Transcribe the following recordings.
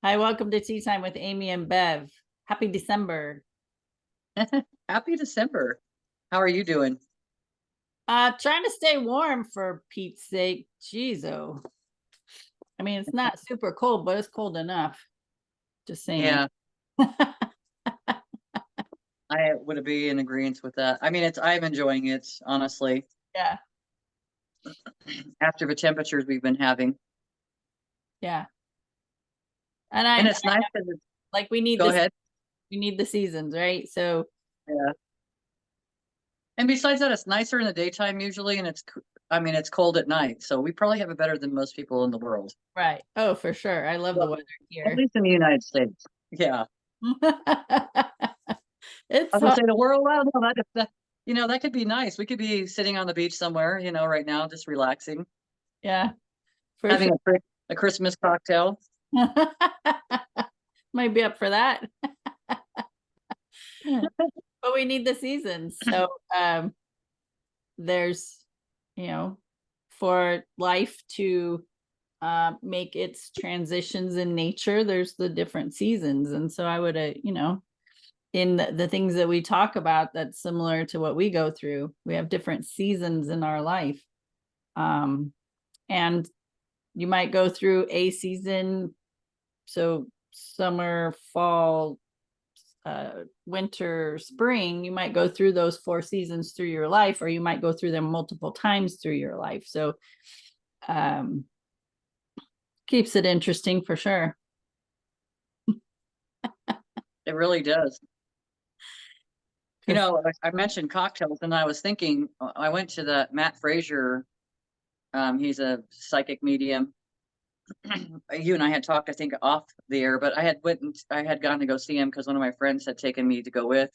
Hi, welcome to Tea Time with Amy and Bev. Happy December. Happy December. How are you doing? Trying to stay warm for Pete's sake. Jeez, oh. I mean, it's not super cold, but it's cold enough. Just saying. Yeah, I would be in agreement with that. I mean, I'm enjoying it, honestly, Yeah, after the temperatures we've been having. yeah. And I And it's nice because it's, like we need go this, ahead. we need the seasons, right? So Yeah. And besides that, it's nicer in the daytime usually, and I mean, it's cold at night. So we probably have it better than most people in the world. right. Oh, for sure. I love the Well, weather at here. least in the United States. Yeah. I It's was gonna hot. say the world, well, no, that could be nice. We could be sitting on the beach somewhere, right now, just relaxing, Yeah, for having sure. a Christmas cocktail. Might be up for that. But we need the seasons. So there's, you know, for life to make its transitions in nature, there's the different seasons. And so I would, in the things that we talk about, that's similar to what we go through. We have different seasons in our life. Um, and you might go through a season, so summer, fall, winter, spring, you might go through those four seasons through your life, or you might go through them multiple times through your life. So um, keeps it interesting for sure. It really does. Because I mentioned cocktails, and I was thinking, I went to the Matt Frazier. He's a psychic medium. You and I had talked, I think, off the air, but I had gone to go see him because one of my friends had taken me to go with,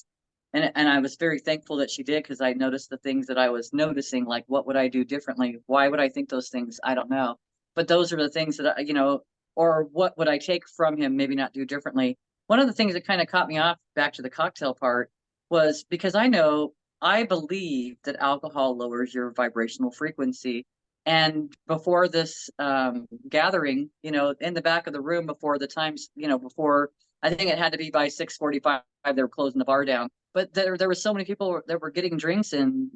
and I was very thankful that she did because I noticed the things that I was noticing, like what would I do differently? Why would I think those things? I don't know, but those are the things that or what would I take from him? Maybe not do differently. One of the things that kind of caught me off, back to the cocktail part, was because I believe that alcohol lowers your vibrational frequency. And before this gathering, in the back of the room, before the times, before, I think it had to be by 6:45, they were closing the bar down. But there were so many people that were getting drinks, and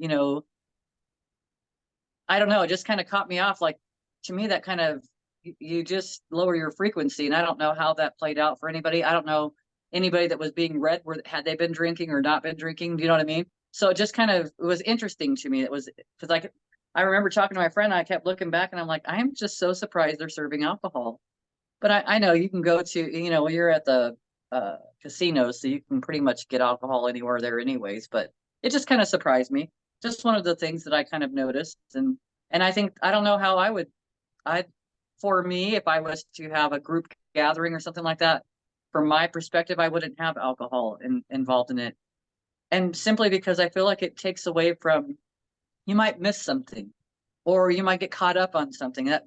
I don't know, it just kind of caught me off. Like, to me, that kind of, you just lower your frequency, and I don't know how that played out for anybody. I don't know anybody that was being read, where had they been drinking or not been drinking. Do you know what I mean? So it just kind of, it was interesting to me. It was because I remember talking to my friend, and I kept looking back, and I'm like, I am just so surprised they're serving alcohol. But I know you can go to, you're at the casino, so you can pretty much get alcohol anywhere there anyways. But it just kind of surprised me. Just one of the things that I kind of noticed. And I think, I don't know how I, for me, if I was to have a group gathering or something like that, from my perspective, I wouldn't have alcohol involved in it. And simply because I feel like it takes away from, you might miss something, or you might get caught up on something that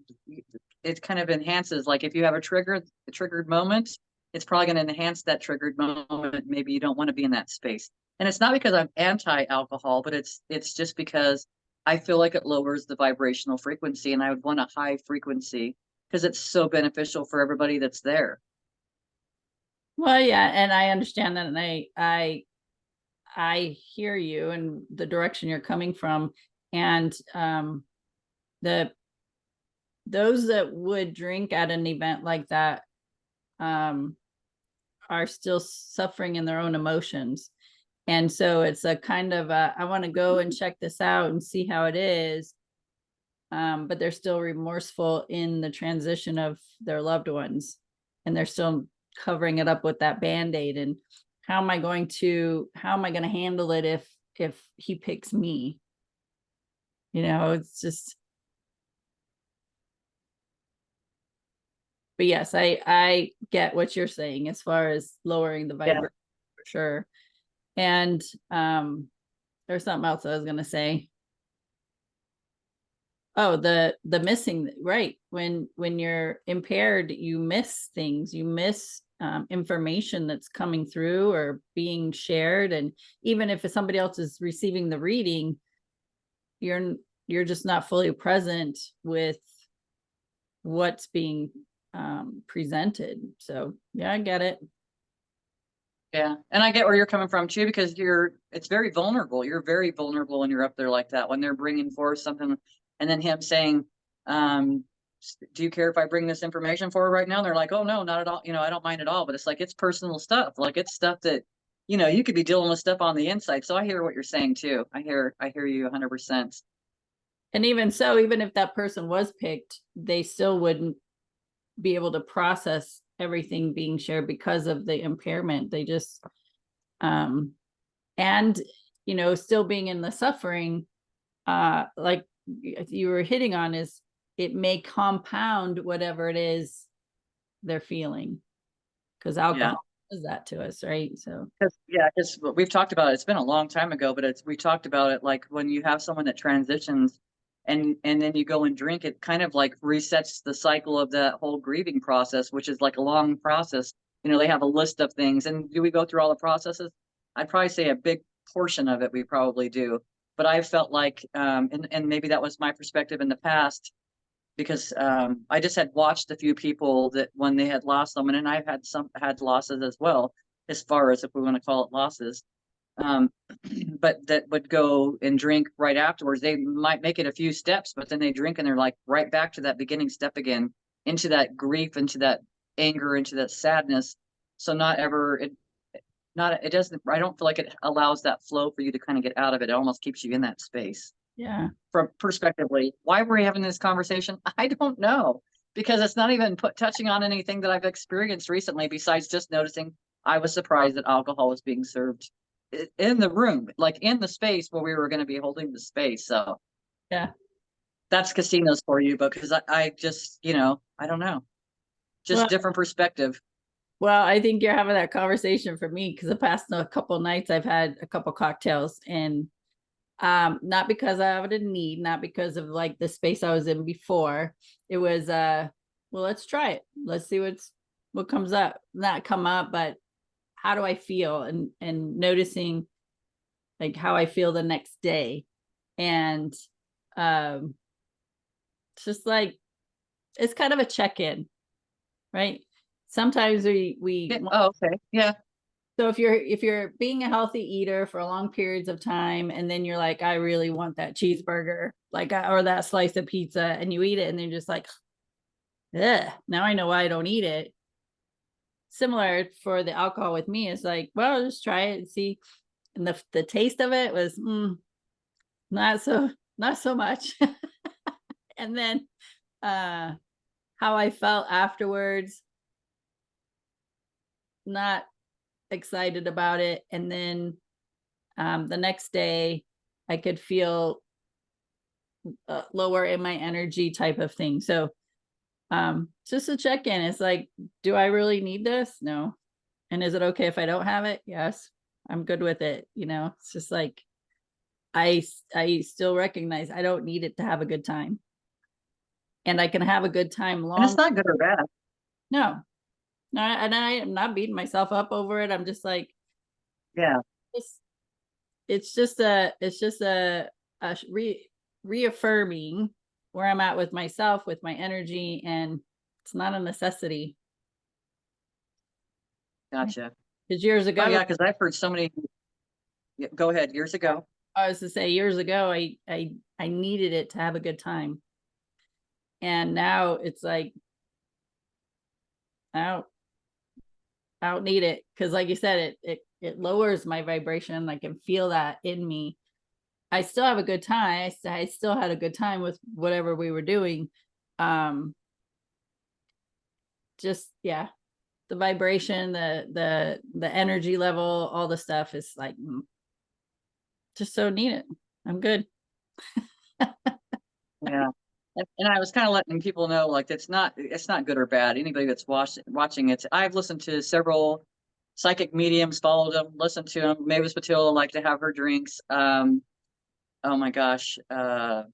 it kind of enhances. Like if you have a triggered moment, it's probably going to enhance that triggered moment. Maybe you don't want to be in that space. And it's not because I'm anti-alcohol, but it's just because I feel like it lowers the vibrational frequency, and I would want a high frequency because it's so beneficial for everybody that's there. well, yeah, and I understand that, and I hear you and the direction you're coming from, and the those that would drink at an event like that um are still suffering in their own emotions. And so it's a kind of I want to go and check this out and see how it is. But they're still remorseful in the transition of their loved ones. And they're still covering it up with that band-aid. And how am I going to handle it if he picks me? It's just, but yes, I get what you're saying as far as lowering the Yeah. vibration for sure. And there's something else I was gonna say. Oh, the missing, right? When you're impaired, you miss things, you miss information that's coming through or being shared. And even if somebody else is receiving the reading, you're you're just not fully present with what's being presented. So yeah, I get it. Yeah. And I get where you're coming from too, because it's very vulnerable. You're very vulnerable when you're up there like that, when they're bringing forth something and then him saying, um, do you care if I bring this information forward right now? And they're like, oh no, not at all. I don't mind at all, but it's like, it's personal stuff. Like it's stuff that, you could be dealing with stuff on the inside. So I hear what you're saying too. I hear you 100%. And even so, even if that person was picked, they still wouldn't be able to process everything being shared because of the impairment. They just, and still being in the suffering, like you were hitting on, is it may compound whatever it is they're feeling, because alcohol does that to us, right? So because we've talked about it. It's been a long time ago, but we talked about it like when you have someone that transitions and then you go and drink, it kind of like resets the cycle of that whole grieving process, which is like a long process. They have a list of things. And do we go through all the processes? I'd probably say a big portion of it we probably do. But I felt like, and maybe that was my perspective in the past, because I just had watched a few people that when they had lost someone, and I've had losses as well, as far as if we want to call it losses, um, but that would go and drink right afterwards. They might make it a few steps, but then they drink and they're like right back to that beginning step again, into that grief, into that anger, into that sadness. So it doesn't, I don't feel like it allows that flow for you to kind of get out of it. It almost keeps you in that space. yeah. From perspectively, why we're having this conversation, I don't know, because it's not even touching on anything that I've experienced recently, besides just noticing I was surprised that alcohol was being served in the room, like in the space where we were going to be holding the space. So Yeah. that's casinos for you, because I just, I don't know, just Well, different perspective. I think you're having that conversation for me, because the past couple nights I've had a couple cocktails, and not because I have a need, not because of like the space I was in before. It was well, let's try it. Let's see what comes up. Not come up, but how do I feel, and noticing like how I feel the next day. And it's just like, it's kind of a check-in, right? Sometimes we Yeah. Oh, okay. Yeah. so if you're being a healthy eater for long periods of time, and then you're like, I really want that cheeseburger, like, or that slice of pizza, and you eat it, and then you're just like, ugh, now I know why I don't eat it. Similar for the alcohol with me, is like, well, just try it and see. And the taste of it was not so much. And then how I felt afterwards, not excited about it. And then the next day I could feel lower in my energy, type of thing. So just a check-in. It's like, do I really need this? No. And is it okay if I don't have it? Yes, I'm good with it. It's just like, I still recognize I don't need it to have a good time, and I can have a good time And long. it's not good or bad. No, no, and I am not beating myself up over it. I'm just like, Yeah. it's just a reaffirming where I'm at with myself, with my energy, and it's not a necessity. Gotcha. Because years Oh ago, yeah, because I've heard so many. Yeah, go ahead. Years ago. I was to say, years ago, I needed it to have a good time, and now it's like, I don't need it, because like you said, it lowers my vibration. I can feel that in me. I still have a good time. I still had a good time with whatever we were doing. Just, yeah, the vibration, the energy level, all the stuff is like, just so need it. I'm good. Yeah. And I was kind of letting people know, like, it's not good or bad. Anybody that's watching it, I've listened to several psychic mediums, followed them, listened to them. Mavis Patil like to have her drinks. Oh my gosh, Van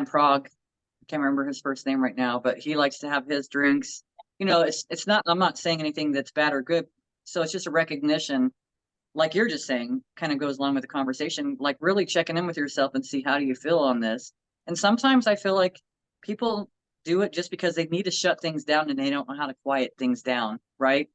Prague. I can't remember his first name right now, but he likes to have his drinks. It's not. I'm not saying anything that's bad or good. So it's just a recognition, like you're just saying, kind of goes along with the conversation, like really checking in with yourself and see how do you feel on this. And sometimes I feel like people do it just because they need to shut things down and they don't know how to quiet things down, right?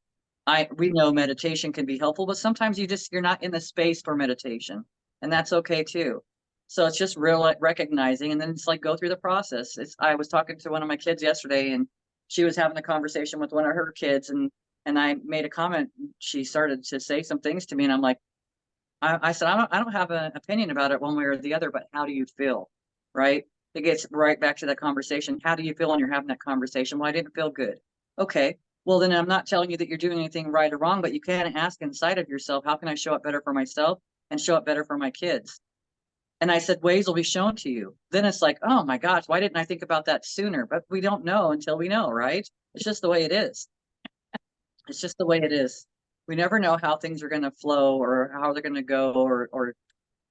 We know meditation can be helpful, but sometimes you're not in the space for meditation, and that's okay too. So it's just real recognizing, and then it's like go through the process. I was talking to one of my kids yesterday, and she was having a conversation with one of her kids, and I made a comment. She started to say some things to me, and I'm like, I said, I don't have an opinion about it one way or the other, but how do you feel? Right? It gets right back to that conversation. How do you feel when you're having that conversation? Well, I didn't feel good. Okay. Well, then I'm not telling you that you're doing anything right or wrong, but you can ask inside of yourself, how can I show up better for myself and show up better for my kids? And I said, ways will be shown to you. Then it's like, oh my gosh, why didn't I think about that sooner? But we don't know until we know, right? It's just the way it is. It's just the way it is. We never know how things are going to flow or how they're going to go, or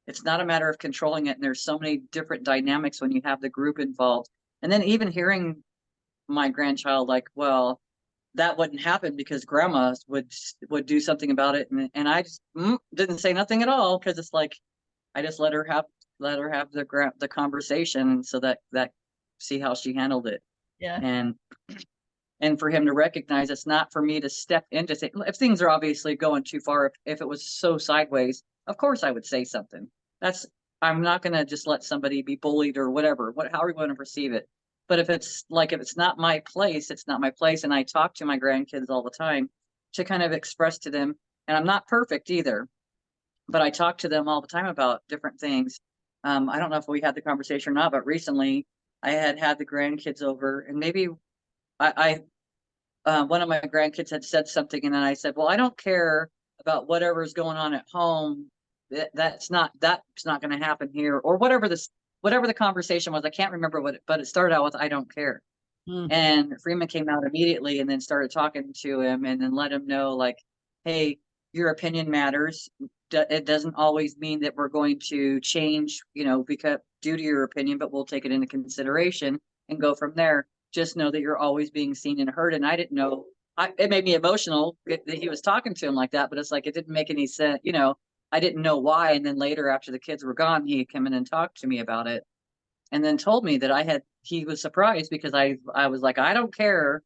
it's not a matter of controlling it. And there's so many different dynamics when you have the group involved. And then even hearing my grandchild like, well, that wouldn't happen because grandma would do something about it. And I just didn't say nothing at all, because it's like, I just let her have the conversation, so that see how she handled it. Yeah. And for him to recognize it's not for me to step into things. If things are obviously going too far, if it was so sideways, of course I would say something. I'm not going to just let somebody be bullied or whatever, however you want to perceive it. But if it's not my place, it's not my place. And I talk to my grandkids all the time to kind of express to them, and I'm not perfect either, but I talk to them all the time about different things. I don't know if we had the conversation or not, but recently I had the grandkids over, and maybe one of my grandkids had said something, and then I said, well, I don't care about whatever's going on at home. That's not going to happen here, or whatever the conversation was. I can't remember but it started out with, I don't care. And Freeman came out immediately and then started talking to him, and then let him know, like, hey, your opinion matters. It doesn't always mean that we're going to change, because due to your opinion, but we'll take it into consideration and go from there. Just know that you're always being seen and heard. And I didn't know, it made me emotional that he was talking to him like that, but it's like, it didn't make any sense. I didn't know why. And then later, after the kids were gone, he came in and talked to me about it, and then told me that he was surprised because I was like, I don't care,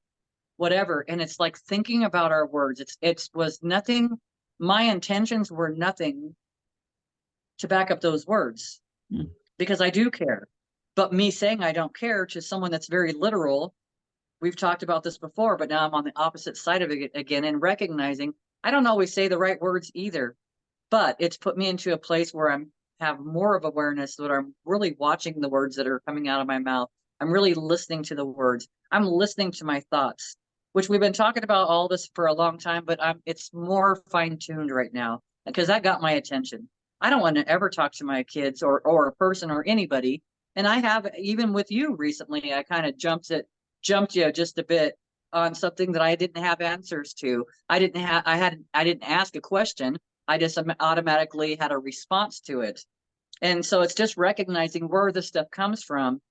whatever. And it's like, thinking about our words, it was nothing. My intentions were nothing to back up those words, because I do care. But me saying I don't care to someone that's very literal, we've talked about this before, but now I'm on the opposite side of it again, and recognizing I don't always say the right words either, but it's put me into a place where have more of awareness, that I'm really watching the words that are coming out of my mouth. I'm really listening to the words. I'm listening to my thoughts, which we've been talking about all this for a long time, but it's more fine-tuned right now, because that got my attention. I don't want to ever talk to my kids or a person or anybody. And I have, even with you recently, I kind of jumped you just a bit on something that I didn't have answers to. I didn't ask a question. I just automatically had a response to it. And so it's just recognizing where this stuff comes from,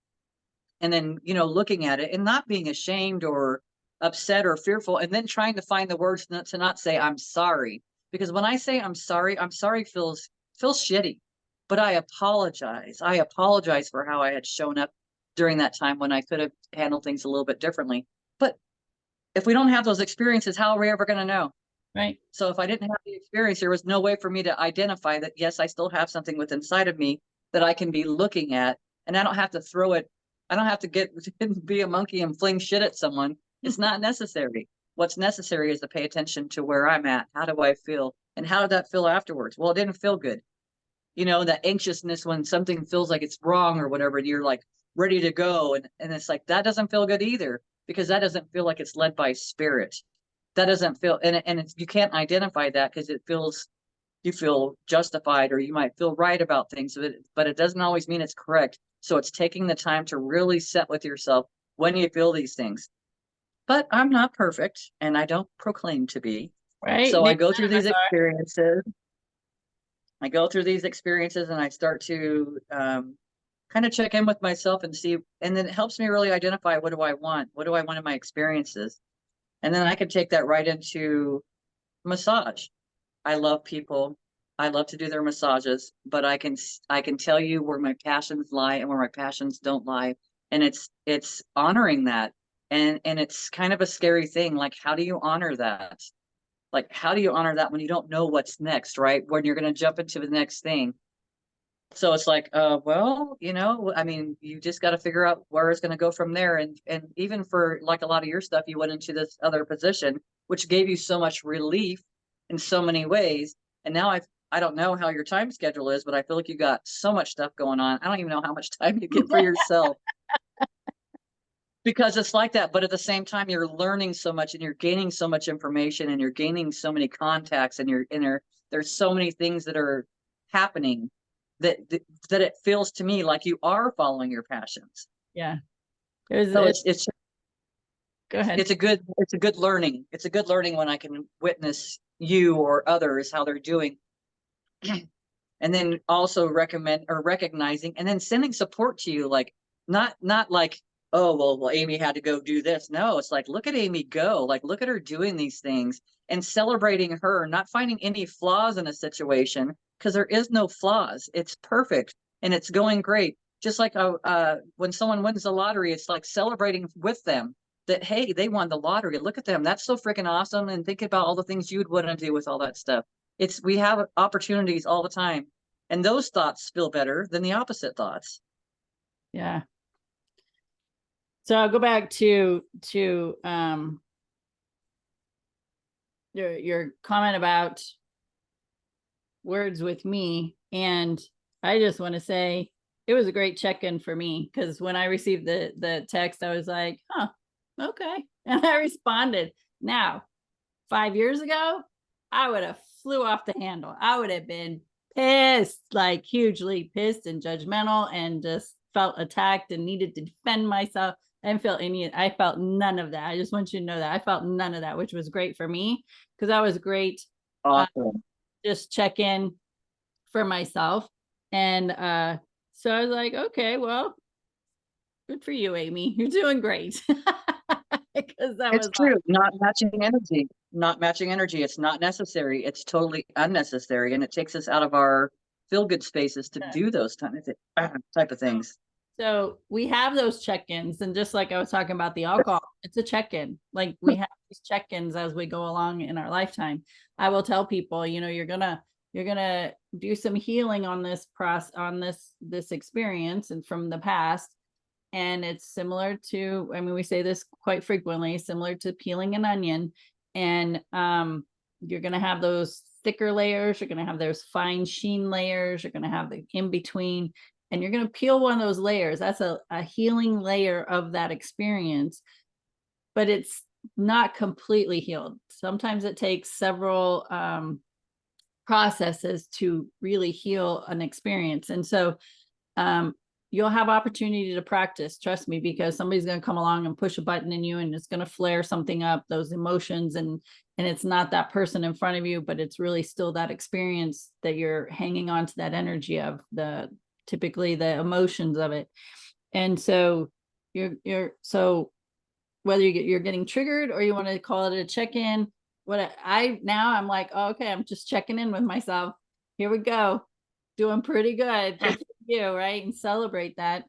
and then, looking at it and not being ashamed or upset or fearful, and then trying to find the words to not say, I'm sorry. Because when I say I'm sorry feels shitty, but I apologize. I apologize for how I had shown up during that time when I could have handled things a little bit differently. But if we don't have those experiences, how are we ever going to know? Right. So if I didn't have the experience, there was no way for me to identify that, yes, I still have something within inside of me that I can be looking at, and I don't have to throw it. I don't have to be a monkey and fling shit at someone. It's not necessary. What's necessary is to pay attention to where I'm at. How do I feel? And how did that feel afterwards? Well, it didn't feel good. That anxiousness when something feels like it's wrong or whatever, and you're like ready to go. And it's like, that doesn't feel good either, because that doesn't feel like it's led by spirit. That doesn't feel, and you can't identify that, because you feel justified, or you might feel right about things, but it doesn't always mean it's correct. So it's taking the time to really sit with yourself when you feel these things. But I'm not perfect, and I don't proclaim to be. Right. So I go through these experiences. And I start to kind of check in with myself and see, and then it helps me really identify, what do I want? What do I want in my experiences? And then I can take that right into massage. I love people. I love to do their massages, but I can tell you where my passions lie and where my passions don't lie. And it's honoring that. And it's kind of a scary thing. Like, how do you honor that? Like, how do you honor that when you don't know what's next, right? When you're going to jump into the next thing. So it's like, well, I mean, you just got to figure out where it's going to go from there. And even for like a lot of your stuff, you went into this other position, which gave you so much relief in so many ways. And now I don't know how your time schedule is, but I feel like you got so much stuff going on. I don't even know how much time you get for yourself because it's like that. But at the same time, you're learning so much and you're gaining so much information and you're gaining so many contacts and there's so many things that are happening that it feels to me like you are following your passions. Yeah. So it's Go ahead. it's a good learning. It's a good learning when I can witness you or others how they're doing. And then also recommend or recognizing and then sending support to you, like not like, oh well Amy had to go do this. No, it's like, look at Amy go, like look at her doing these things and celebrating her, not finding any flaws in a situation, because there is no flaws. It's perfect and it's going great. Just like when someone wins the lottery, it's like celebrating with them that, hey, they won the lottery, look at them, that's so freaking awesome, and think about all the things you'd want to do with all that stuff. We have opportunities all the time, and those thoughts feel better than the opposite thoughts. Yeah. So I'll go back to your comment about words with me, and I just want to say it was a great check-in for me, because when I received the text, I was like, huh, okay. And I responded. Now, 5 years ago, I would have flew off the handle. I would have been pissed, like hugely pissed and judgmental, and just felt attacked and needed to defend myself. I felt none of that. I just want you to know that I felt none of that, which was great for me, because that was great. Awesome. Just check in for myself. And so I was like, okay, well, good for you, Amy. You're doing great. Because that It's was true. Not matching energy. Not matching energy. It's not necessary. It's totally unnecessary. And it takes us out of our feel good spaces to do those type of things. So we have those check-ins, and just like I was talking about the alcohol, it's a check-in. Like we have these check-ins as we go along in our lifetime. I will tell people, you're gonna do some healing on this this experience and from the past. And it's similar to, I mean, we say this quite frequently, similar to peeling an onion. And you're gonna have those thicker layers, you're gonna have those fine sheen layers, you're gonna have the in between, and you're going to peel one of those layers. That's a healing layer of that experience, but it's not completely healed. Sometimes it takes several processes to really heal an experience. And so you'll have opportunity to practice, trust me, because somebody's going to come along and push a button in you, and it's going to flare something up, those emotions, and it's not that person in front of you, but it's really still that experience that you're hanging on to, that energy of typically the emotions of it. And so so whether you're getting triggered or you want to call it a check-in, I'm like, oh, okay, I'm just checking in with myself. Here we go. Doing pretty good. Good for you, right? And celebrate that.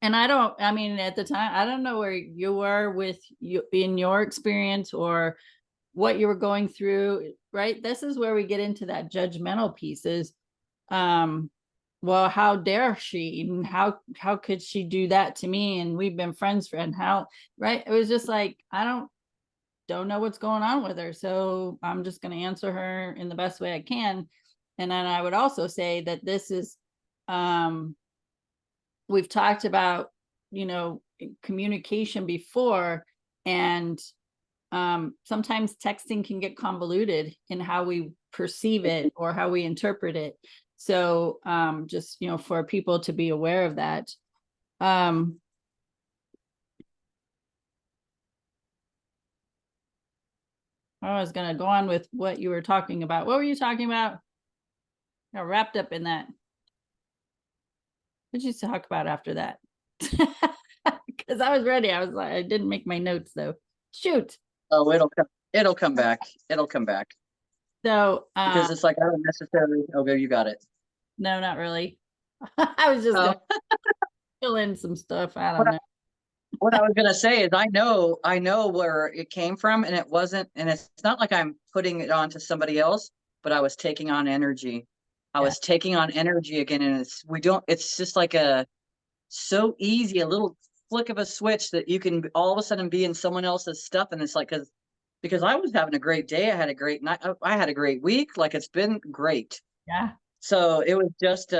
And I mean, at the time, I don't know where you were with you in your experience or what you were going through, right? This is where we get into that judgmental pieces. Well, how dare she, and how could she do that to me, and we've been friends for, and how, right? It was just like, I don't know what's going on with her, so I'm just going to answer her in the best way I can. And then I would also say that this is we've talked about communication before, and sometimes texting can get convoluted in how we perceive it or how we interpret it. So just, for people to be aware of that. I was going to go on with what you were talking about. What were you talking about? Got wrapped up in that. What did you talk about after that? Because I was ready. I was like, I didn't make my notes though. Shoot. Oh, it'll come back. It'll come back. So because it's like, I don't necessarily, okay, you got it. No, not really. I was just fill in some stuff. I What don't know. what I was gonna say is I know where it came from, and it wasn't, and it's not like I'm putting it on to somebody else, but I was taking on energy. I Yeah. was taking on energy again, and it's just like a so easy, a little flick of a switch that you can all of a sudden be in someone else's stuff, and it's like because I was having a great day, I had a great night, I had a great week, like it's been great. Yeah. So it was just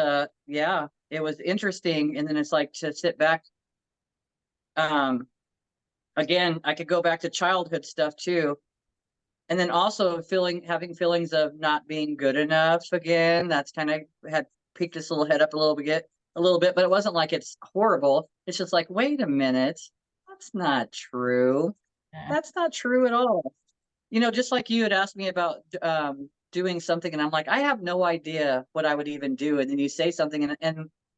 yeah, it was interesting, and then it's like to sit back. Um, Again, I could go back to childhood stuff too. And then also having feelings of not being good enough again. That's kind of had peaked this little head up a little bit, but it wasn't like it's horrible. It's just like, wait a minute, that's not true. Yeah. That's not true at all. You know, just like you had asked me about doing something, and I'm like, I have no idea what I would even do. And then you say something,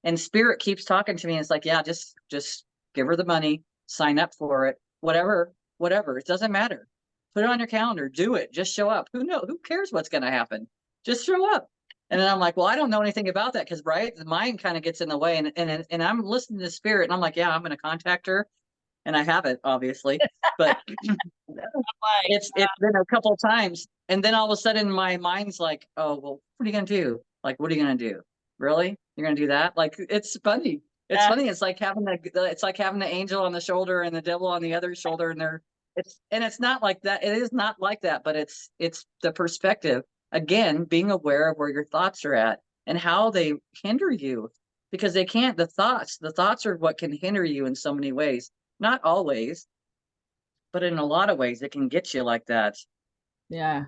and spirit keeps talking to me, and it's like, yeah, just give her the money, sign up for it, whatever. It doesn't matter. Put it on your calendar, do it, just show up. Who cares what's gonna happen? Just show up. And then I'm like, well, I don't know anything about that because right, the mind kind of gets in the way, and I'm listening to spirit, and I'm like, yeah, I'm gonna contact her, and I haven't, obviously, but Like, it's been a couple of times, and then all of a sudden my mind's like, oh well, what are you gonna do? Like, what are you gonna do? Really? You're gonna do that? Like, it's funny. It's yeah. funny. It's like having the angel on the shoulder and the devil on the other shoulder, and it's not like that. It is not like that, but it's the perspective. Again, being aware of where your thoughts are at and how they hinder you, because they can't. The thoughts are what can hinder you in so many ways. Not always, but in a lot of ways, it can get you like that. Yeah.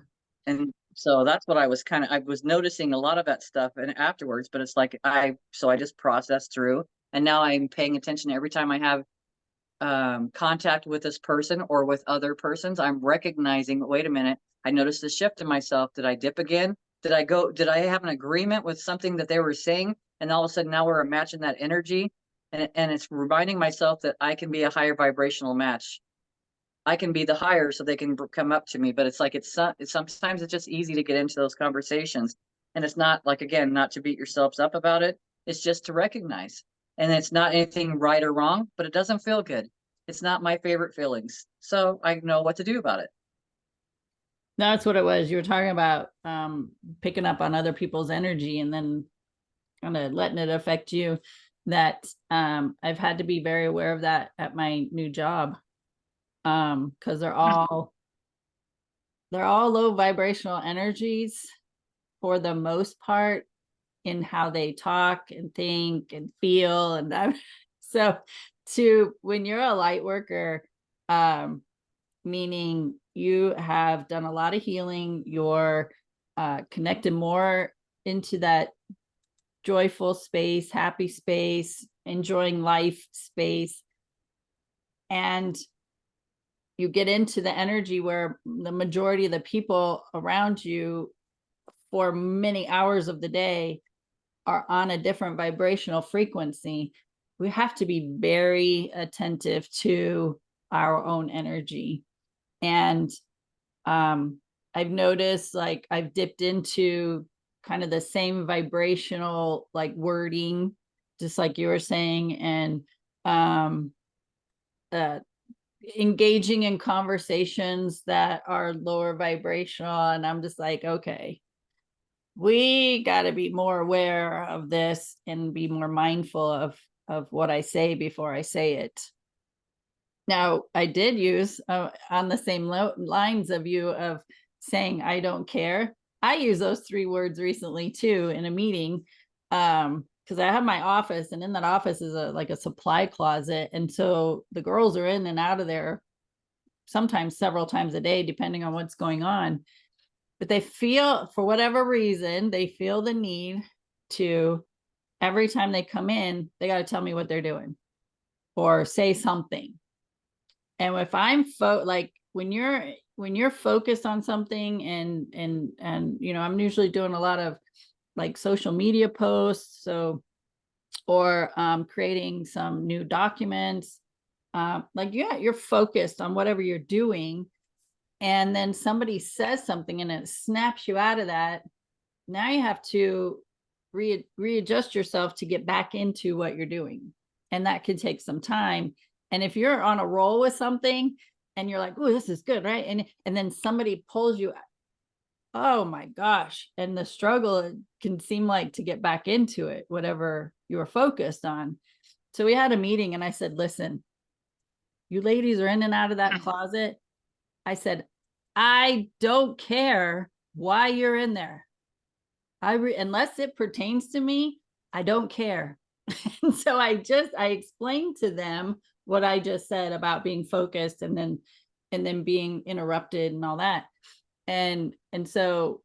And so that's what I was noticing a lot of that stuff and afterwards, but it's like I just processed through, and now I'm paying attention every time I have contact with this person or with other persons. I'm recognizing, wait a minute, I noticed a shift in myself. Did I dip again? Did I have an agreement with something that they were saying? And all of a sudden now we're matching that energy. And it's reminding myself that I can be a higher vibrational match. I can be the higher so they can come up to me. But it's like it's sometimes it's just easy to get into those conversations, and it's not like, again, not to beat yourselves up about it. It's just to recognize, and it's not anything right or wrong, but it doesn't feel good. It's not my favorite feelings, so I know what to do about it. That's what it was. You were talking about picking up on other people's energy and then kind of letting it affect you. That I've had to be very aware of that at my new job. Because they're all low vibrational energies for the most part in how they talk and think and feel. And so to when you're a light worker, meaning you have done a lot of healing, you're connected more into that joyful space, happy space, enjoying life space, and you get into the energy where the majority of the people around you for many hours of the day are on a different vibrational frequency. We have to be very attentive to our own energy. And I've noticed, like, I've dipped into kind of the same vibrational like wording, just like you were saying, and uh engaging in conversations that are lower vibrational. And I'm just like, okay, we got to be more aware of this and be more mindful of what I say before I say it. Now, I did use on the same lines of you of saying I don't care. I use those 3 words recently too in a meeting, because I have my office, and in that office is like a supply closet, and so the girls are in and out of there sometimes several times a day depending on what's going on. But they feel, for whatever reason, they feel the need to, every time they come in, they got to tell me what they're doing or say something. And if I'm like when you're focused on something, and I'm usually doing a lot of like social media posts, so, or creating some new documents, like, yeah, you're focused on whatever you're doing, and then somebody says something and it snaps you out of that. Now you have to readjust yourself to get back into what you're doing. and that could take some time. And if you're on a roll with something and you're like, oh, this is good, right? And then somebody pulls you, oh my gosh. And the struggle can seem like to get back into it, whatever you were focused on. So we had a meeting and I said, listen, you ladies are in and out of that closet. I said, I don't care why you're in there. Unless it pertains to me, I don't care. And so I explained to them what I just said about being focused and then being interrupted and all that. And so,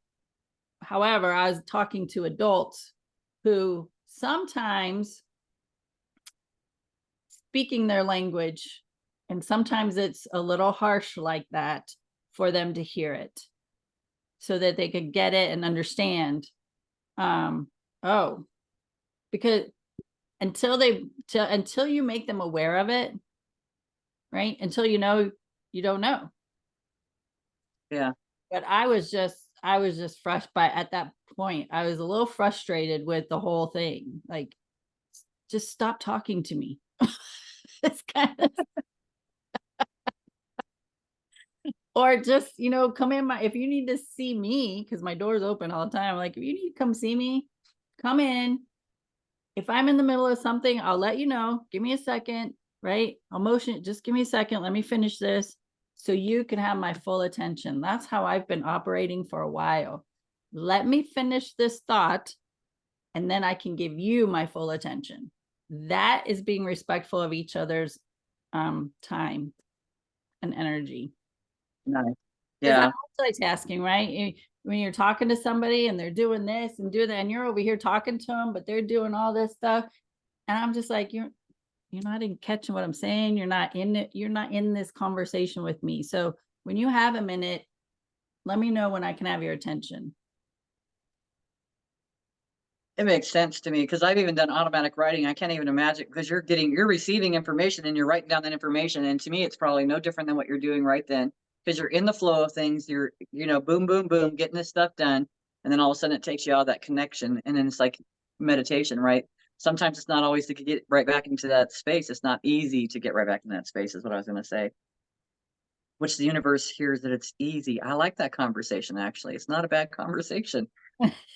however, I was talking to adults who sometimes speaking their language, and sometimes it's a little harsh like that for them to hear it so that they could get it and understand. Oh, because until you make them aware of it, right? Until you know, you don't know. Yeah. But I was just fresh at that point. I was a little frustrated with the whole thing. Like, just stop talking to me. It's kind of, or just, come in if you need to see me, because my door's open all the time. Like, if you need to come see me, come in. If I'm in the middle of something, I'll let you know. Give me a second, right? I'll motion it. Just give me a second. Let me finish this so you can have my full attention. That's how I've been operating for a while. Let me finish this thought, and then I can give you my full attention. That is being respectful of each other's time and energy. Nice. Because Yeah. that's multitasking, right? When you're talking to somebody and they're doing this and doing that, and you're over here talking to them, but they're doing all this stuff. And I'm just like, you're not even catching what I'm saying. You're not in it. You're not in this conversation with me. So when you have a minute, let me know when I can have your attention. It makes sense to me because I've even done automatic writing. I can't even imagine because you're receiving information and you're writing down that information. And to me, it's probably no different than what you're doing right then because you're in the flow of things. You're, boom, boom, boom, getting this stuff done. And then all of a sudden it takes you out of that connection. And then it's like meditation, right? Sometimes it's not always to get right back into that space. It's not easy to get right back in that space, is what I was going to say. Which the universe hears that it's easy. I like that conversation, actually. It's not a bad conversation.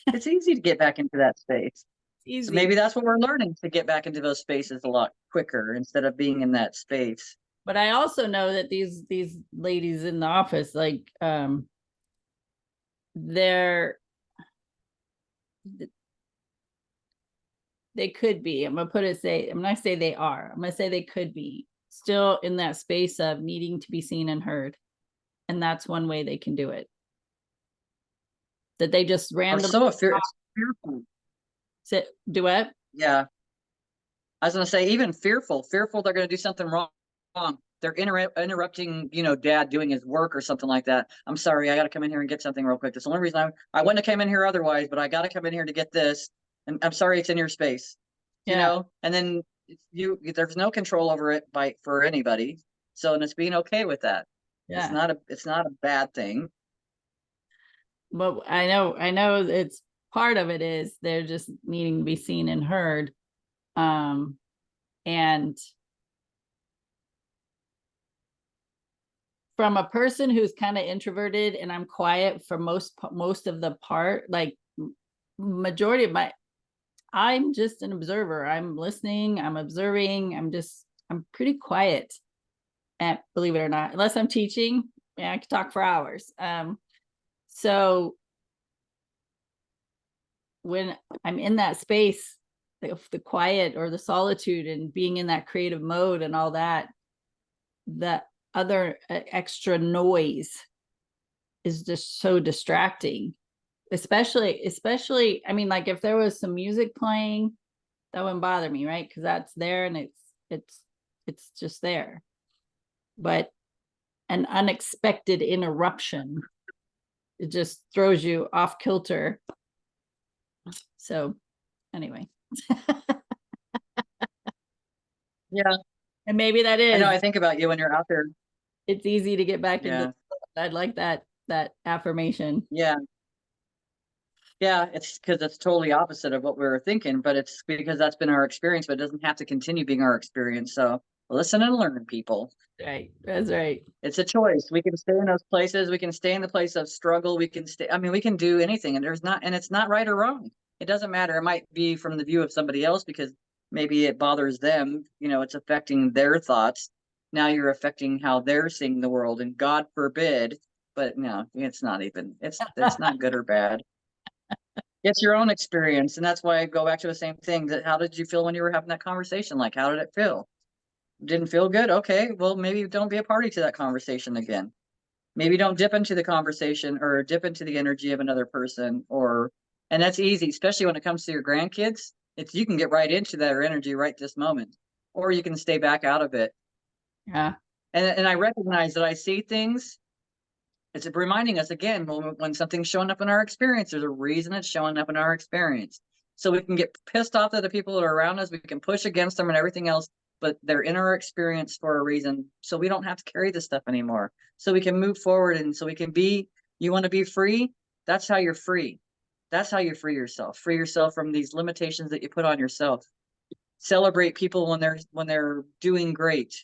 It's easy to get back into that space. So Easy. maybe that's what we're learning, to get back into those spaces a lot quicker instead of being in that space. But I also know that these ladies in the office, like, they're they could be. I'm gonna say they are. I'm gonna say they could be still in that space of needing to be seen and heard. And that's one way they can do it. That they just Or randomly so it's fearful. sit, do it. Yeah. I was going to say, even fearful they're going to do something wrong. They're interrupting, dad doing his work or something like that. I'm sorry, I got to come in here and get something real quick. That's the only reason I wouldn't have come in here otherwise, but I got to come in here to get this. And I'm sorry, it's in your space, Yeah. and then there's no control over it for anybody. So, and it's being okay with that. It's Yeah. not a bad thing. But I know it's part of it is they're just needing to be seen and heard. And from a person who's kind of introverted and I'm quiet for most of the part, like majority of I'm just an observer. I'm listening, I'm observing, I'm pretty quiet. And believe it or not, unless I'm teaching, yeah, I could talk for hours. So when I'm in that space, the quiet or the solitude and being in that creative mode and all that, that other extra noise is just so distracting. Especially, I mean, like if there was some music playing, that wouldn't bother me, right? Because that's there and it's just there. But an unexpected interruption, it just throws you off kilter. So anyway. Yeah. And maybe that I know, is, I think about you when you're out there. it's easy to get back into. Yeah. I'd like that affirmation. Yeah. Yeah, it's because it's totally opposite of what we were thinking, but it's because that's been our experience, but it doesn't have to continue being our experience. So listen and learn, people. Right. That's right. It's a choice. We can stay in those places. We can stay in the place of struggle. We can stay, I mean, we can do anything, and it's not right or wrong. It doesn't matter. It might be from the view of somebody else because maybe it bothers them. It's affecting their thoughts. Now you're affecting how they're seeing the world, and God forbid, but no, it's not good or bad. It's your own experience. And that's why I go back to the same thing that how did you feel when you were having that conversation? Like, how did it feel? Didn't feel good? Okay, well, maybe don't be a party to that conversation again. Maybe don't dip into the conversation or dip into the energy of another person and that's easy, especially when it comes to your grandkids. You can get right into their energy right this moment, or you can stay back out of it. Yeah. And I recognize that I see things. It's reminding us again when something's showing up in our experience, there's a reason it's showing up in our experience. So we can get pissed off at the people that are around us. We can push against them and everything else, but they're in our experience for a reason. So we don't have to carry this stuff anymore. So we can move forward and so we can you want to be free? That's how you're free. That's how you free yourself. Free yourself from these limitations that you put on yourself. Celebrate people when they're doing great.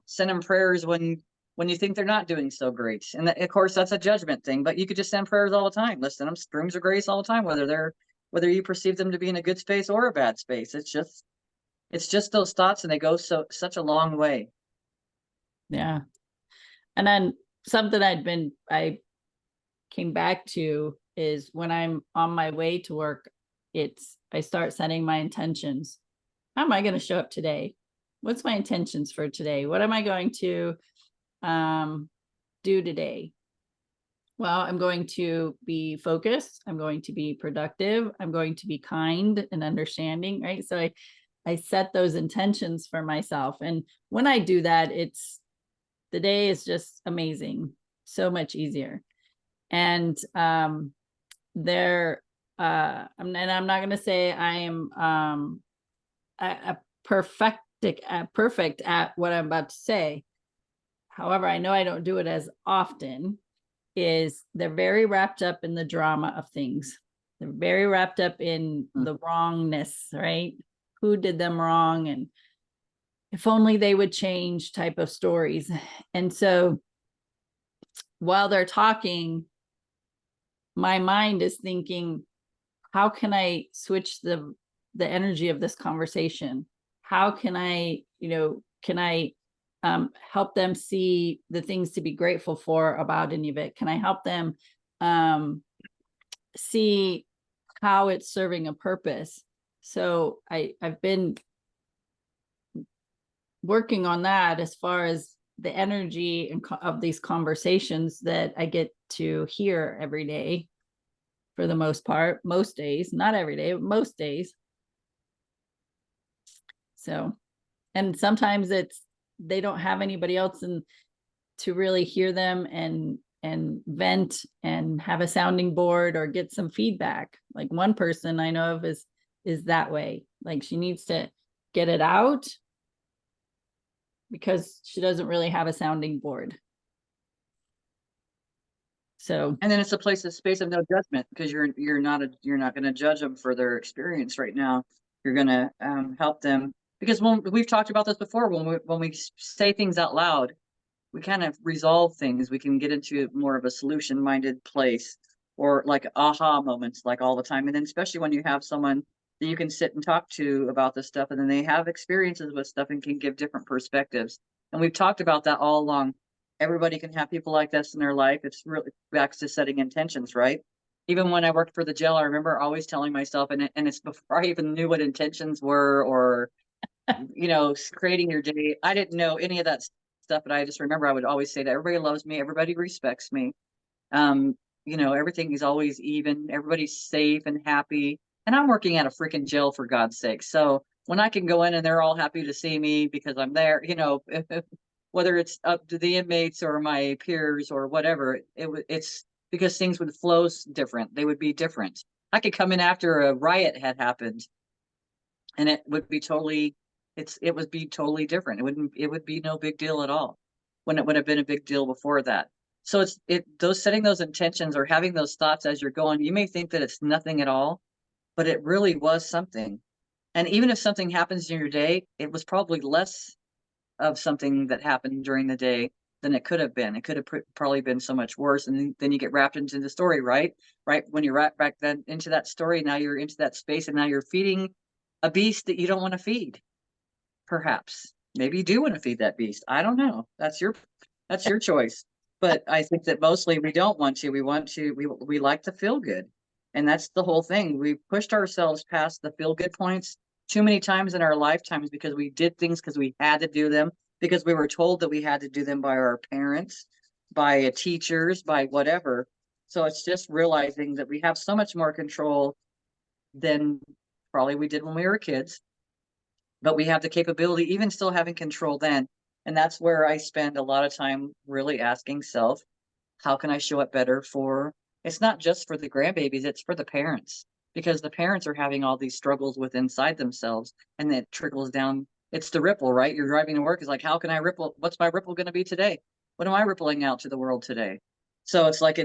Send them prayers when you think they're not doing so great. And of course, that's a judgment thing, but you could just send prayers all the time. Let's send them streams of grace all the time, whether you perceive them to be in a good space or a bad space. It's just those thoughts, and they go such a long way. Yeah. And then something I came back to is when I'm on my way to work, I start setting my intentions. How am I going to show up today? What's my intentions for today? What am I going to do today? Well, I'm going to be focused. I'm going to be productive. I'm going to be kind and understanding, right? So I set those intentions for myself. And when I do that, the day is just amazing, so much easier. And I'm not going to say I am perfect at what I'm about to say. However, I know I don't do it as often. They're very wrapped up in the drama of things. They're very wrapped up in the wrongness, right? Who did them wrong, and if only they would change type of stories. And so while they're talking, my mind is thinking, how can I switch the energy of this conversation? How can I help them see the things to be grateful for about any of it? Can I help them see how it's serving a purpose? So I've been working on that as far as the energy of these conversations that I get to hear every day, for the most part, most days, not every day, but most days. So, and sometimes they don't have anybody else to really hear them and vent and have a sounding board or get some feedback. Like one person I know of is that way. Like she needs to get it out because she doesn't really have a sounding board. So, and then it's a space of no judgment, because you're not going to judge them for their experience right now. You're going to help them, because when we've talked about this before, when we say things out loud, we kind of resolve things. We can get into more of a solution minded place, or like aha moments, like all the time. And then especially when you have someone that you can sit and talk to about this stuff, and then they have experiences with stuff and can give different perspectives. And we've talked about that all along. Everybody can have people like this in their life. It's really back to setting intentions, right? Even when I worked for the jail, I remember always telling myself, and it's before I even knew what intentions were, or creating your day. I didn't know any of that stuff, but I just remember I would always say that everybody loves me, everybody respects me. Everything is always even, everybody's safe and happy. And I'm working at a freaking jail, for God's sake. So when I can go in and they're all happy to see me because I'm there, whether it's up to the inmates or my peers or whatever, it's because things would flow different. They would be different. I could come in after a riot had happened, and it would be totally different. It would be no big deal at all, when it would have been a big deal before that. So those setting those intentions or having those thoughts as you're going, you may think that it's nothing at all, but it really was something. And even if something happens in your day, it was probably less of something that happened during the day than it could have been. It could have probably been so much worse. And then you get wrapped into the story, right? Right. When you're wrapped back then into that story, now you're into that space and now you're feeding a beast that you don't want to feed. Perhaps. Maybe you do want to feed that beast. I don't know. That's your choice. But I think that mostly we don't want to. We like to feel good. And that's the whole thing. We pushed ourselves past the feel good points too many times in our lifetimes because we did things because we had to do them, because we were told that we had to do them by our parents, by teachers, by whatever. So it's just realizing that we have so much more control than probably we did when we were kids, but we have the capability, even still having control then. And that's where I spend a lot of time really asking self, how can I show up better for, it's not just for the grandbabies, it's for the parents, because the parents are having all these struggles with inside themselves and it trickles down. It's the ripple, right? You're driving to work. It's like, how can I ripple? What's my ripple going to be today? What am I rippling out to the world today? So it's like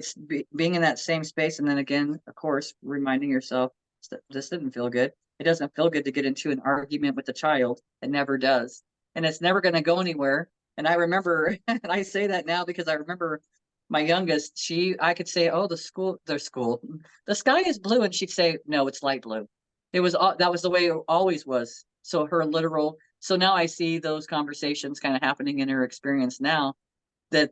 being in that same space. And then again, of course, reminding yourself that this didn't feel good. It doesn't feel good to get into an argument with a child. It never does. And it's never going to go anywhere. And I remember, and I say that now because I remember my youngest, I could say, oh, the sky is blue. And she'd say, no, it's light blue. That was the way it always was. So so now I see those conversations kind of happening in her experience now, that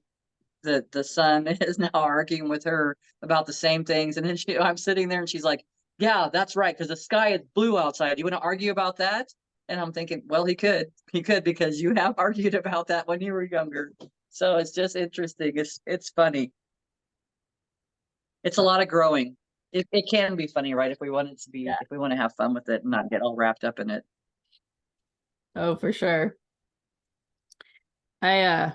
the son is now arguing with her about the same things. And then I'm sitting there and she's like, yeah, that's right. Cause the sky is blue outside. You want to argue about that? And I'm thinking, well, he could because you have argued about that when you were younger. So it's just interesting. It's funny. It's a lot of growing. It can be funny, right? If we want it to be, Yeah. if we want to have fun with it and not get all wrapped up in it. Oh, for sure. Yeah,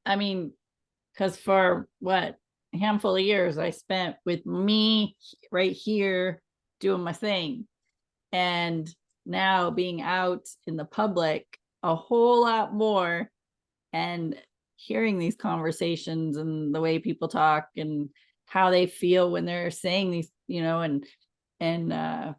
I mean, because for what, a handful of years I spent with me right here doing my thing. And now being out in the public a whole lot more and hearing these conversations and the way people talk and how they feel when they're saying these, and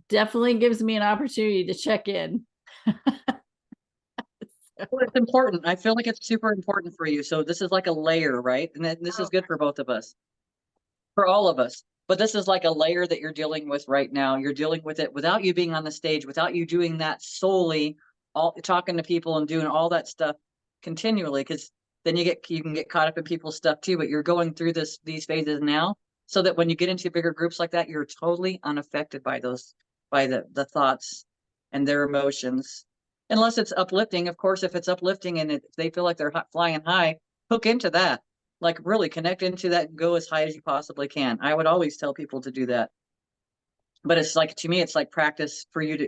definitely gives me an opportunity to check in. Well, it's important. I feel like it's super important for you. So this is like a layer, right? And then this is good for both of us, for all of us. But this is like a layer that you're dealing with right now. You're dealing with it without you being on the stage, without you doing that solely, all talking to people and doing all that stuff continually, because then you can get caught up in people's stuff too. But you're going through these phases now, so that when you get into bigger groups like that, you're totally unaffected by the thoughts and their emotions. Unless it's uplifting. Of course, if it's uplifting and if they feel like they're flying high, hook into that. Like really connect into that and go as high as you possibly can. I would always tell people to do that. But it's like, to me, it's like practice for you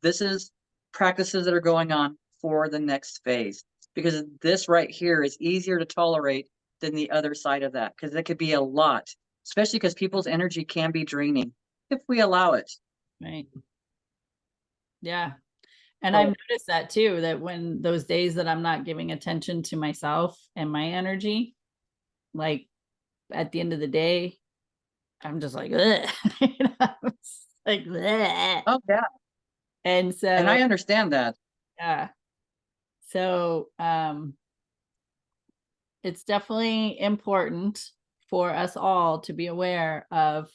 this is practices that are going on for the next phase, because this right here is easier to tolerate than the other side of that, because it could be a lot, especially because people's energy can be draining if we allow it. Right. Yeah. And So, I've noticed that too, that when those days that I'm not giving attention to myself and my energy, like at the end of the day, I'm just like, ugh. It's like, bleh. oh yeah, And and so, I understand that. yeah. So, it's definitely important for us all to be aware of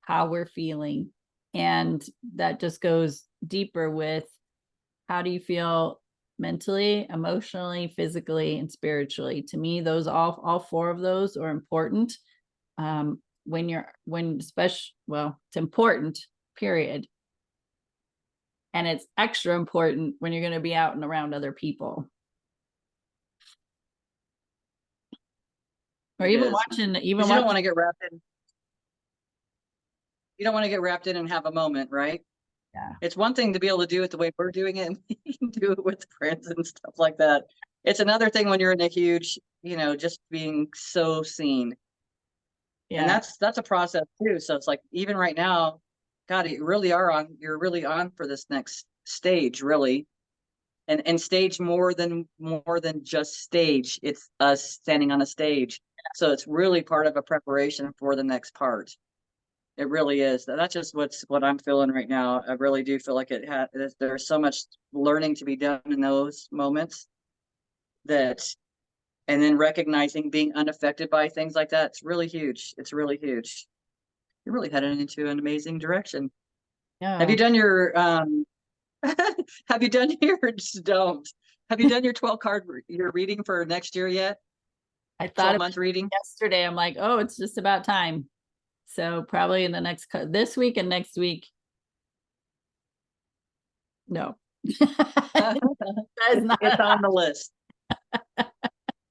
how we're feeling. And that just goes deeper with, how do you feel mentally, emotionally, physically, and spiritually? To me, those all four of those are important. It's important, period. And it's extra important when you're going to be out and around other people. Or It even is, watching, because you don't want to get wrapped in. You don't want to get wrapped in and have a moment, right? yeah, It's one thing to be able to do it the way we're doing it, and you can do it with friends and stuff like that. It's another thing when you're in a huge, just being so seen. And yeah, that's a process too. So it's like, even right now, God, you're really on for this next stage, really. and stage more than just stage. It's us standing on a stage. So it's really part of a preparation for the next part. It really is. That's just what I'm feeling right now. I really do feel like there's so much learning to be done in those moments that, and then recognizing being unaffected by things like that. It's really huge. It's really huge. You're really heading into an amazing direction. Have you Yeah. done your have you done your just don't. Have you done your 12 card your reading for next year yet? I thought 12-month reading? yesterday. I'm like, oh, it's just about time. So probably in the next this week and next week. No. That is not It's on the list.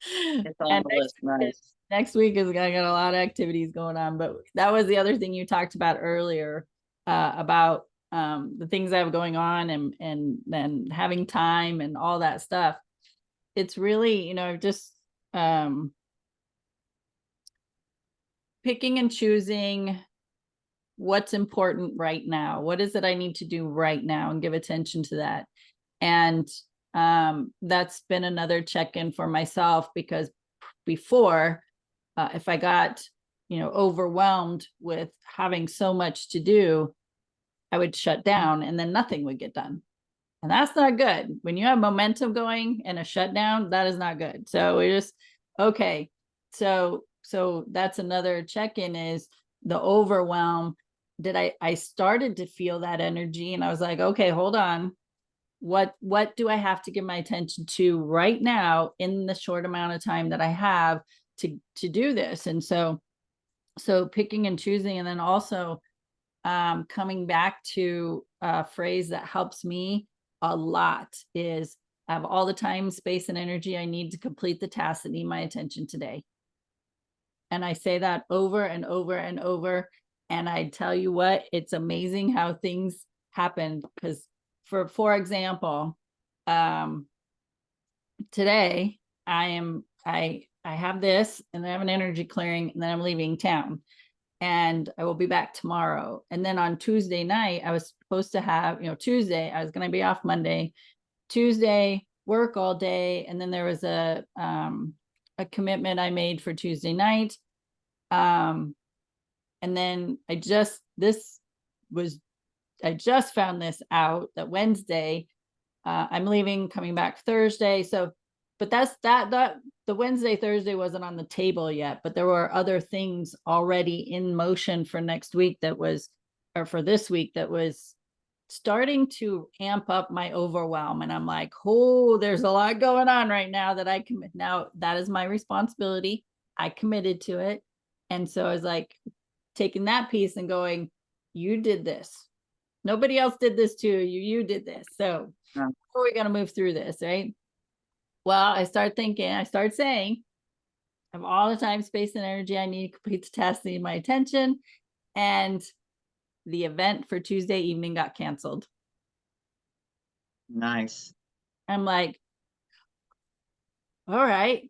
It's on and the list. Nice. next week is I got a lot of activities going on, but that was the other thing you talked about earlier, about the things I have going on and then having time and all that stuff. It's really, just picking and choosing what's important right now. What is it I need to do right now, and give attention to that. And that's been another check-in for myself, because before, if I got, overwhelmed with having so much to do, I would shut down and then nothing would get done. And that's not good. When you have momentum going and a shutdown, that is not good. So we just, okay. So that's another check-in, is the overwhelm. I started to feel that energy, and I was like, okay, hold on. What do I have to give my attention to right now in the short amount of time that I have to do this? And so picking and choosing, and then also coming back to a phrase that helps me a lot is, I have all the time, space, and energy I need to complete the tasks that need my attention today. And I say that over and over and over. And I tell you what, it's amazing how things happen. Because for example, today I have this, and I have an energy clearing, and then I'm leaving town, and I will be back tomorrow. And then on Tuesday night, I was supposed to have, Tuesday, I was going to be off Monday, Tuesday, work all day. And then there was a commitment I made for Tuesday night. And then I just found this out that Wednesday, I'm leaving, coming back Thursday. So, but that's that the Wednesday, Thursday wasn't on the table yet, but there were other things already in motion for next week for this week, that was starting to amp up my overwhelm. And I'm like, oh, there's a lot going on right now that I commit. Now that is my responsibility. I committed to it. And so I was like, taking that piece and going, you did this. Nobody else did this to you. You did this. So how are we going to move through this, right? Well, I start saying, I have all the time, space, and energy I need to complete the task that need my attention. And the event for Tuesday evening got canceled. Nice. I'm like, all right,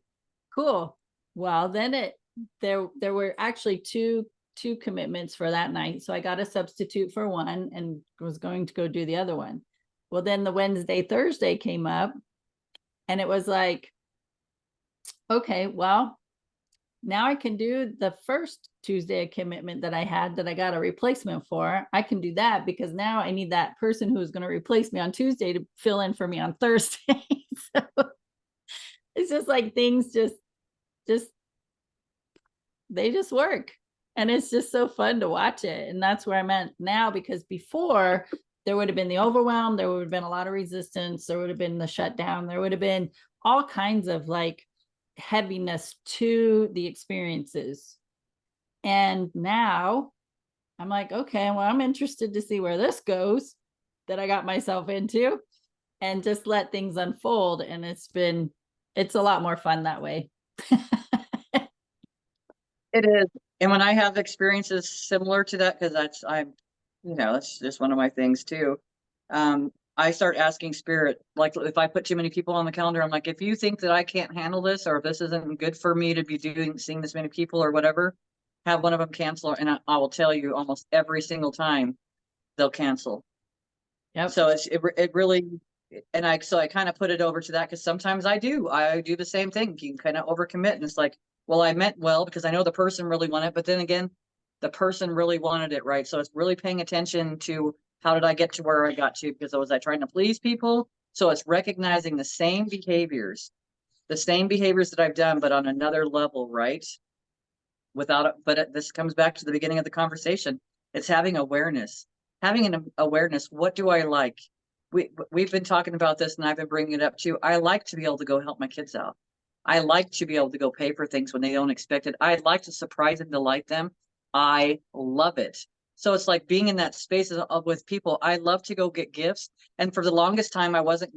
cool. Well, then there were actually two commitments for that night. So I got a substitute for one and was going to go do the other one. Well, then the Wednesday, Thursday came up, and it was like, okay, well, now I can do the first Tuesday commitment that I had that I got a replacement for. I can do that, because now I need that person who's going to replace me on Tuesday to fill in for me on Thursday. So it's just like things just they just work. And it's just so fun to watch it. And that's where I'm at now, because before there would have been the overwhelm, there would have been a lot of resistance, there would have been the shutdown, there would have been all kinds of like heaviness to the experiences. And now I'm like, okay, well, I'm interested to see where this goes that I got myself into, and just let things unfold. And it's a lot more fun that way. It is. And when I have experiences similar to that, because that's just one of my things too. I start asking spirit, like if I put too many people on the calendar, I'm like, if you think that I can't handle this, or if this isn't good for me to be seeing this many people or whatever, have one of them cancel. And I will tell you, almost every single time they'll cancel. Yep. So it really, so I kind of put it over to that because sometimes I do the same thing. You kind of overcommit, and it's like, well, I meant well because I know the person really wanted it, but then again, the person really wanted it, right? So it's really paying attention to how did I get to where I got to, because was I trying to please people? So it's recognizing the same behaviors that I've done, but on another level, right? This comes back to the beginning of the conversation. It's having awareness, having an awareness. What do I like? We've been talking about this, and I've been bringing it up too. I like to be able to go help my kids out. I like to be able to go pay for things when they don't expect it. I like to surprise and delight them. I love it. So it's like being in that space with people. I love to go get gifts. And for the longest time, I wasn't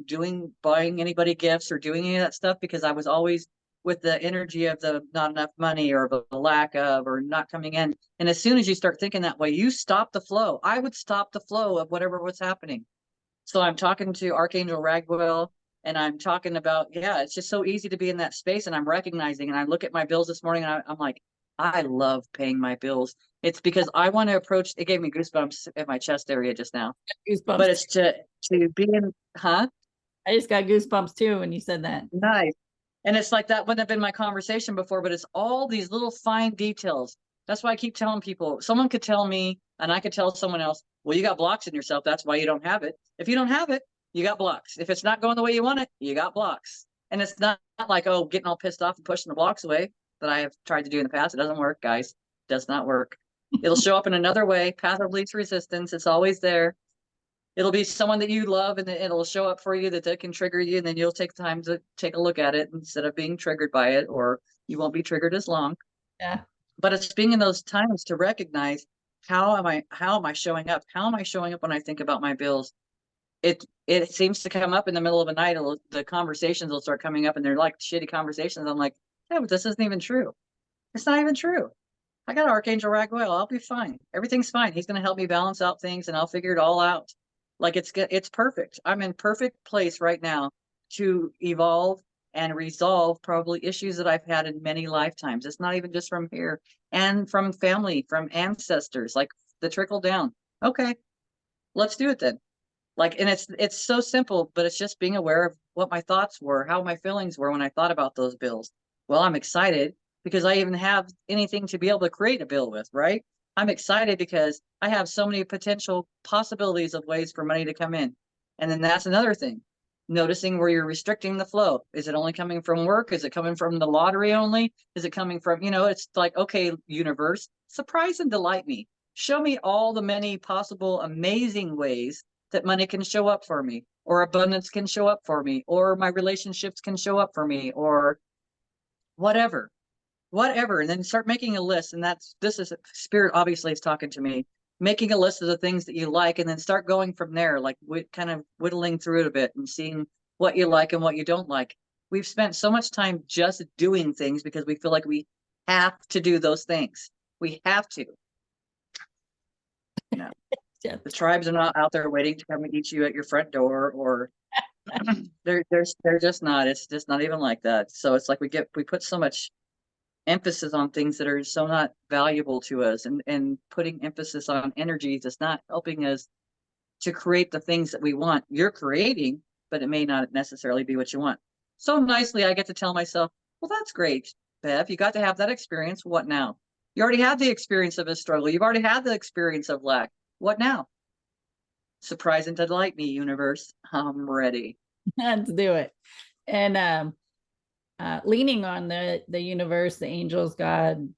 buying anybody gifts or doing any of that stuff because I was always with the energy of the not enough money or the lack of or not coming in. And as soon as you start thinking that way, you stop the flow. I would stop the flow of whatever was happening. So I'm talking to Archangel Ragwell, and I'm talking about, yeah, it's just so easy to be in that space. And I'm recognizing, and I look at my bills this morning, and I'm like, I love paying my bills. It's because I want to approach, it gave me goosebumps at my chest area just now, Goosebumps. but it's to be in, huh? I just got goosebumps too when you said that. Nice. And it's like that wouldn't have been my conversation before, but it's all these little fine details. That's why I keep telling people, someone could tell me, and I could tell someone else, well, you got blocks in yourself. That's why you don't have it. If you don't have it, you got blocks. If it's not going the way you want it, you got blocks. And it's not like, oh, getting all pissed off and pushing the blocks away that I have tried to do in the past. It doesn't work, guys. It does not work. It'll show up in another way. Path of least resistance. It's always there. It'll be someone that you love, and it'll show up for you that can trigger you, and then you'll take time to take a look at it instead of being triggered by it, or you won't be triggered as long. Yeah. But it's being in those times to recognize how am I showing up? How am I showing up when I think about my bills? It seems to come up in the middle of the night. The conversations will start coming up, and they're like shitty conversations. I'm like, yeah, but this isn't even true. It's not even true. I got Archangel Raguel. I'll be fine. Everything's fine. He's going to help me balance out things, and I'll figure it all out. Like it's perfect. I'm in perfect place right now to evolve and resolve probably issues that I've had in many lifetimes. It's not even just from here and from family, from ancestors, like the trickle down. Okay, let's do it then. Like, and it's so simple, but it's just being aware of what my thoughts were, how my feelings were when I thought about those bills. Well, I'm excited because I even have anything to be able to create a bill with, right? I'm excited because I have so many potential possibilities of ways for money to come in. And then that's another thing. Noticing where you're restricting the flow. Is it only coming from work? Is it coming from the lottery only? Is it coming from, it's like, okay, universe, surprise and delight me. Show me all the many possible amazing ways that money can show up for me, or abundance can show up for me, or my relationships can show up for me, or whatever. And then start making a list. And this is spirit obviously is talking to me, making a list of the things that you like, and then start going from there, like kind of whittling through it a bit and seeing what you like and what you don't like. We've spent so much time just doing things because we feel like we have to do those things. We have to. Yeah. The tribes are not out there waiting to come and eat you at your front door, or they're just not. It's just not even like that. So it's like we put so much emphasis on things that are so not valuable to us, and putting emphasis on energies that's not helping us to create the things that we want. You're creating, but it may not necessarily be what you want. So nicely, I get to tell myself, well, that's great, Bev. You got to have that experience. What now? You already had the experience of a struggle. You've already had the experience of lack. What now? Surprise and delight me, universe. I'm ready. Let's do it. And leaning on the universe, the angels, God,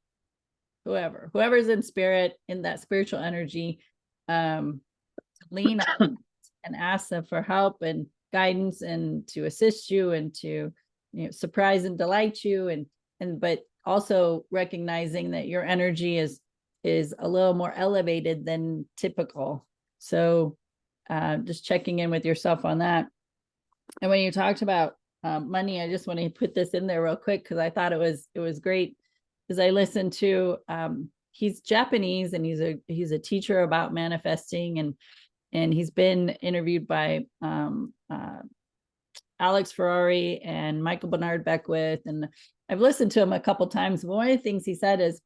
whoever's in spirit, in that spiritual energy, lean on and ask them for help and guidance, and to assist you, and to surprise and delight you, and but also recognizing that your energy is a little more elevated than typical. So just checking in with yourself on that. And when you talked about money, I just want to put this in there real quick because I thought it was great. Because I listened to he's Japanese, and he's a teacher about manifesting, and he's been interviewed by Alex Ferrari and Michael Bernard Beckwith, and I've listened to him a couple times. One of the things he says,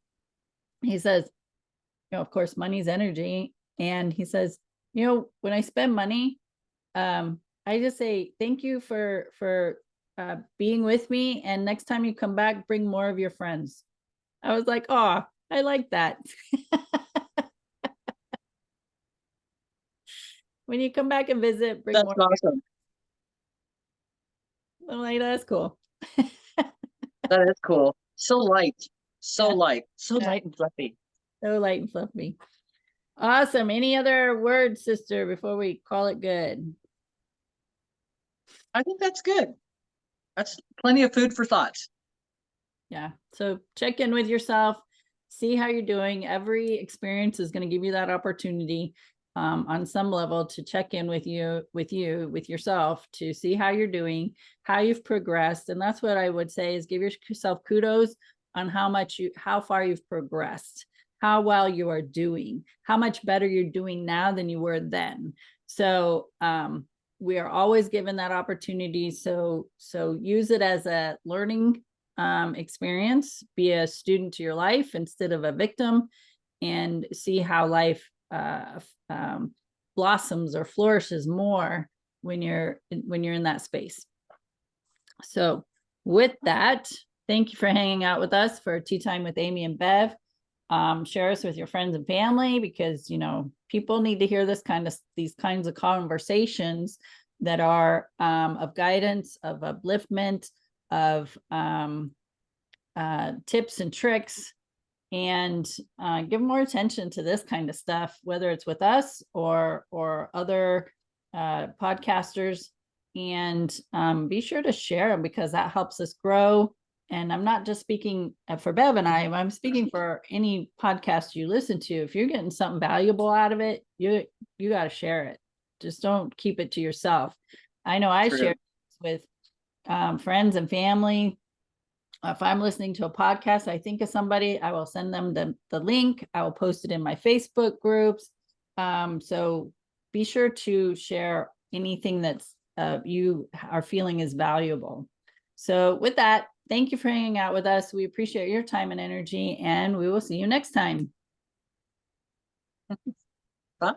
of course, money's energy, and he says, when I spend money, I just say thank you for being with me. And next time you come back, bring more of your friends. I was like, oh, I like that. When you come back and visit, bring That's more. awesome. I'm like, that's cool. That is cool. So light, so Yeah. light, so Yeah. light and fluffy. So light and fluffy. Awesome. Any other words, sister, before we call it good? I think that's good. That's plenty of food for thought. Yeah. So check in with yourself, see how you're doing. Every experience is going to give you that opportunity on some level to check in with yourself to see how you're doing, how you've progressed. And that's what I would say is give yourself kudos on how far you've progressed, how well you are doing, how much better you're doing now than you were then. So we are always given that opportunity. So use it as a learning experience, be a student to your life instead of a victim, and see how life blossoms or flourishes more when you're in that space. So with that, thank you for hanging out with us for Tea Time with Amy and Bev. Share us with your friends and family, because people need to hear these kinds of conversations that are of guidance, of upliftment, of tips and tricks, and give more attention to this kind of stuff, whether it's with us or other podcasters. And be sure to share them, because that helps us grow. And I'm not just speaking for Bev and I'm speaking for any podcast you listen to. If you're getting something valuable out of it, you got to share it. Just don't keep it to yourself. I know I share with friends and family. If I'm listening to a podcast, I think of somebody, I will send them the link. I will post it in my Facebook groups. So be sure to share anything that's you are feeling is valuable. So with that, thank you for hanging out with us. We appreciate your time and energy, and we will see you next time. Bye.